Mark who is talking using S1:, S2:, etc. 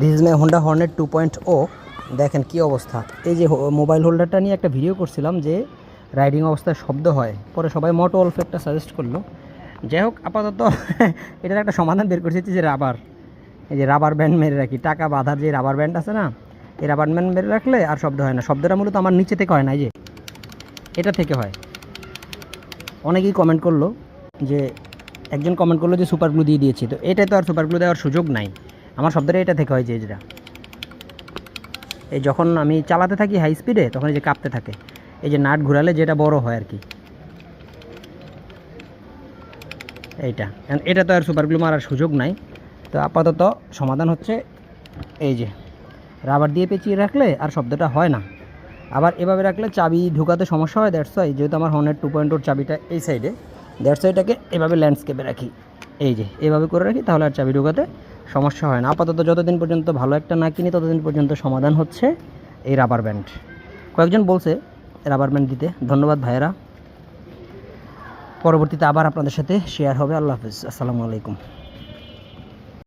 S1: This is my Honda Hornet 2.0। দেখেন কি অবস্থা। এই যে মোবাইল হোল্ডারটা নিয়ে একটা ভিডিও করছিলাম যে রাইডিং অবস্থায় শব্দ হয়, পরে সবাই মোটো অল্প একটা সাজেস্ট করলো। যাই হোক, আপাতত এটার একটা সমাধান বের করছি যে রাবার, এই যে রাবার ব্যান্ড মেরে রাখি, টাকা বাঁধার যে রাবার ব্যান্ড আছে না, এই রাবার ব্যান্ড মেরে রাখলে আর শব্দ হয় না। শব্দটা মূলত আমার নিচে থেকে হয় না, এই যে এটা থেকে হয়। অনেকেই কমেন্ট করলো যে, একজন কমেন্ট করলো যে সুপার গ্লু দিয়ে দিয়েছি, তো এটা তো আর সুপার গ্লু দেওয়ার সুযোগ নাই। আমার শব্দটা এটা থেকে হয়, যে যেটা এই যখন আমি চালাতে থাকি হাই স্পিডে তখন এই যে কাঁপতে থাকে, এই যে নাট ঘুরালে যেটা বড় হয় আর কি, এইটা। এটা তো আর সুপার গ্লু মারার সুযোগ নাই। তো আপাতত সমাধান হচ্ছে এই যে রাবার দিয়ে পেঁচিয়ে রাখলে আর শব্দটা হয় না। আবার এভাবে রাখলে চাবি ঢুকাতে সমস্যা হয়। দ্যাটস ওয়াই, যেহেতু আমার হর্নেট 2.0 চাবিটা এই সাইডে, দ্যাটস ওয়াই এটাকে এভাবে ল্যান্ডস্কেপে রাখি, এই যে এভাবে করে রাখি, তাহলে আর চাবি ঢুকাতে সমস্যা হয় না। আপাতত যতদিন পর্যন্ত ভালো একটা না কিনি ততদিন পর্যন্ত সমাধান হচ্ছে এই রাবার ব্যান্ড। কয়েকজন বলছে রাবার ব্যান্ড দিতে, ধন্যবাদ ভাইয়েরা। পরবর্তীতে আবার আপনাদের সাথে শেয়ার হবে। আল্লাহ হাফিজ, আসসালামু আলাইকুম।